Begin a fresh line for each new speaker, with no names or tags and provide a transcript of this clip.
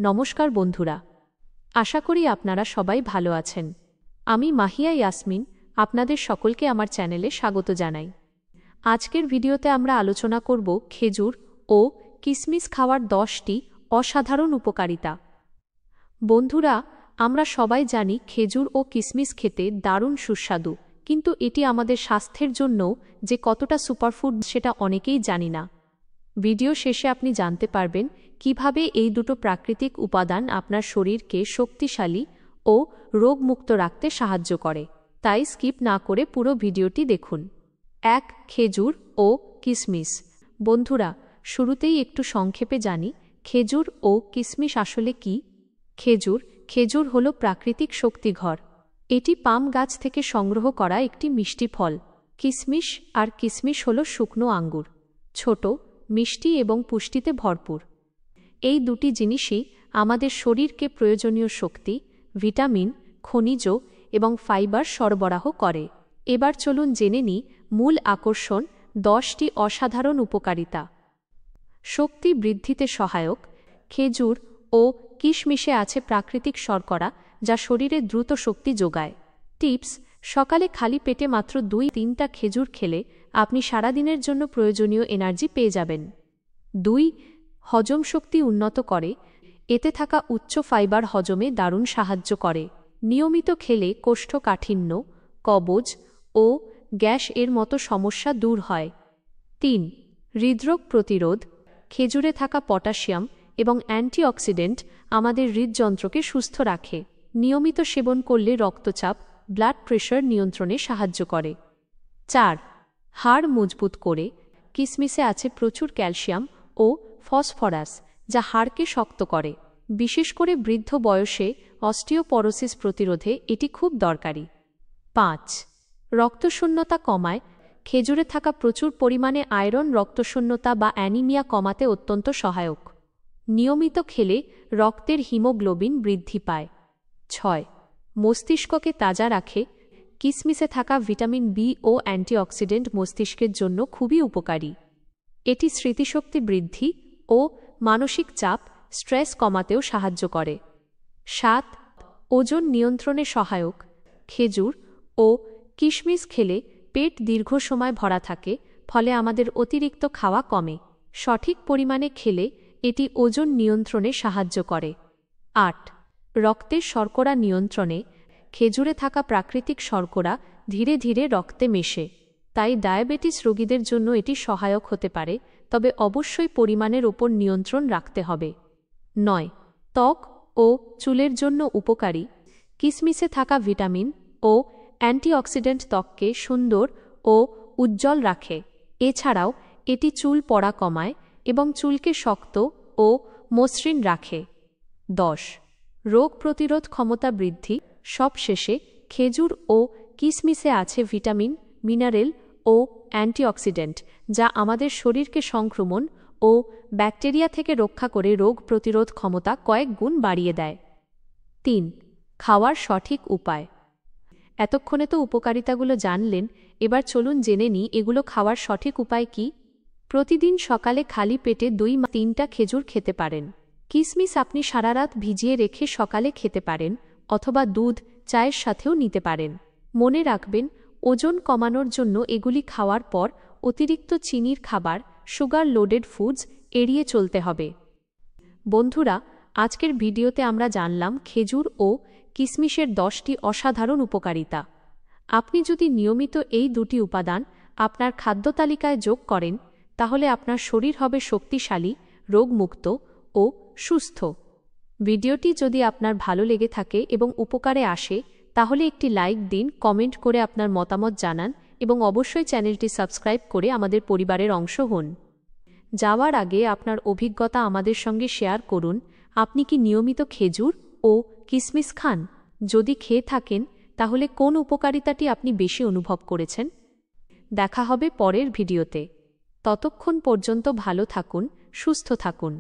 নমস্কার বন্ধুরা, আশা করি আপনারা সবাই ভালো আছেন। আমি মাহিয়া ইয়াসমিন আপনাদের সকলকে আমার চ্যানেলে স্বাগত জানাই। আজকের ভিডিওতে আমরা আলোচনা করব খেজুর ও কিশমিশ খাওয়ার 10টি অসাধারণ উপকারিতা। বন্ধুরা, আমরা সবাই জানি খেজুর ও কিশমিশ খেতে দারুণ সুস্বাদু, কিন্তু এটি আমাদের স্বাস্থ্যের জন্য যে কতটা সুপারফুড সেটা অনেকেই জানি না। ভিডিও শেষে আপনি জানতে পারবেন কিভাবে এই দুটো প্রাকৃতিক উপাদান আপনার শরীরকে শক্তিশালী ও রোগমুক্ত রাখতে সাহায্য করে। তাই স্কিপ না করে পুরো ভিডিওটি দেখুন। 1. খেজুর ও কিশমিশ। বন্ধুরা, শুরুতেই একটু সংক্ষেপে জানি খেজুর ও কিশমিশ আসলে কি। খেজুর হল প্রাকৃতিক শক্তিঘর। এটি পাম গাছ থেকে সংগ্রহ করা একটি মিষ্টি ফল। কিশমিশ হল শুকনো আঙ্গুর, ছোট, মিষ্টি এবং পুষ্টিতে ভরপুর। এই দুটি জিনিসই আমাদের শরীরকে প্রয়োজনীয় শক্তি, ভিটামিন, খনিজ এবং ফাইবার সরবরাহ করে। এবার চলুন জেনে নিই মূল আকর্ষণ 10টি অসাধারণ উপকারিতা। শক্তি বৃদ্ধিতে সহায়ক। খেজুর ও কিশমিশে আছে প্রাকৃতিক শর্করা, যা শরীরে দ্রুত শক্তি যোগায়। টিপস: সকালে খালি পেটে মাত্র 2-3টা খেজুর খেলে আপনি সারাদিনের জন্য প্রয়োজনীয় এনার্জি পেয়ে যাবেন। 2. হজম শক্তি উন্নত করে। এতে থাকা উচ্চ ফাইবার হজমে দারুণ সাহায্য করে। নিয়মিত খেলে কোষ্ঠকাঠিন্য, কবজ ও গ্যাস এর মতো সমস্যা দূর হয়। 3. হৃদরোগ প্রতিরোধ। খেজুরে থাকা পটাশিয়াম এবং অ্যান্টিঅক্সিডেন্ট আমাদের হৃদযন্ত্রকে সুস্থ রাখে। নিয়মিত সেবন করলে রক্তচাপ, ব্লাড প্রেশার নিয়ন্ত্রণে সাহায্য করে। 4. হাড় মজবুত করে। কিশমিশে আছে প্রচুর ক্যালসিয়াম ও ফসফরাস, যা হাড়কে শক্ত করে। বিশেষ করে বৃদ্ধ বয়সে অস্টিওপরোসিস প্রতিরোধে এটি খুব দরকারি। 5. রক্তশূন্যতা কমায়। খেজুরে থাকা প্রচুর পরিমাণে আয়রন রক্তশূন্যতা বা অ্যানিমিয়া কমাতে অত্যন্ত সহায়ক। নিয়মিত খেলে রক্তের হিমোগ্লোবিন বৃদ্ধি পায়। 6. মস্তিষ্ককে তাজা রাখে। কিশমিশে থাকা ভিটামিন বি ও অ্যান্টিঅক্সিডেন্ট মস্তিষ্কের জন্য খুবই উপকারী। এটি স্মৃতিশক্তি বৃদ্ধি ও মানসিক চাপ, স্ট্রেস কমাতেও সাহায্য করে। 7. ওজন নিয়ন্ত্রণে সহায়ক। খেজুর ও কিশমিশ খেলে পেট দীর্ঘ সময় ভরা থাকে, ফলে আমাদের অতিরিক্ত খাওয়া কমে। সঠিক পরিমাণে খেলে এটি ওজন নিয়ন্ত্রণে সাহায্য করে। 8. রক্তের শর্করা নিয়ন্ত্রণে। খেজুরে থাকা প্রাকৃতিক শর্করা ধীরে ধীরে রক্তে মেশে, তাই ডায়াবেটিস রোগীদের জন্য এটি সহায়ক হতে পারে, তবে অবশ্যই পরিমাণের ওপর নিয়ন্ত্রণ রাখতে হবে। 9. ত্বক ও চুলের জন্য উপকারী। কিশমিশে থাকা ভিটামিন ও অ্যান্টিঅক্সিডেন্ট ত্বককে সুন্দর ও উজ্জ্বল রাখে। এছাড়াও এটি চুল পড়া কমায় এবং চুলকে শক্ত ও মসৃণ রাখে। 10. রোগ প্রতিরোধ ক্ষমতা বৃদ্ধি। সবশেষে খেজুর ও কিশমিশে আছে ভিটামিন, মিনারেল ও অ্যান্টিঅক্সিডেন্ট, যা আমাদের শরীরকে সংক্রমণ ও ব্যাকটেরিয়া থেকে রক্ষা করে রোগ প্রতিরোধ ক্ষমতা কয়েক গুণ বাড়িয়ে দেয়। 3. খাওয়ার সঠিক উপায়। এতক্ষণে তো উপকারিতাগুলো জানলেন, এবার চলুন জেনে নিই এগুলো খাওয়ার সঠিক উপায় কি। প্রতিদিন সকালে খালি পেটে 2-3টা খেজুর খেতে পারেন। কিশমিশ আপনি সারা রাত ভিজিয়ে রেখে সকালে খেতে পারেন, অথবা দুধ, চায়ের সাথেও নিতে পারেন। মনে রাখবেন, ওজন কমানোর জন্য এগুলি খাওয়ার পর অতিরিক্ত চিনির খাবার, সুগার লোডেড ফুডস এড়িয়ে চলতে হবে। বন্ধুরা, আজকের ভিডিওতে আমরা জানলাম খেজুর ও কিশমিশের 10টি অসাধারণ উপকারিতা। আপনি যদি নিয়মিত এই দুটি উপাদান আপনার খাদ্য তালিকায় যোগ করেন, তাহলে আপনার শরীর হবে শক্তিশালী, রোগমুক্ত ও সুস্থ। ভিডিওটি যদি আপনার ভালো লেগে থাকে এবং উপকারে আসে, তাহলে একটি লাইক দিন, কমেন্ট করে আপনার মতামত জানান এবং অবশ্যই চ্যানেলটি সাবস্ক্রাইব করে আমাদের পরিবারের অংশ হন। যাওয়ার আগে আপনার অভিজ্ঞতা আমাদের সঙ্গে শেয়ার করুন। আপনি কি নিয়মিত খেজুর ও কিশমিশ খান? যদি খেয়ে থাকেন, তাহলে কোন উপকারিতাটি আপনি বেশি অনুভব করেছেন? দেখা হবে পরের ভিডিওতে। ততক্ষণ পর্যন্ত ভালো থাকুন, সুস্থ থাকুন।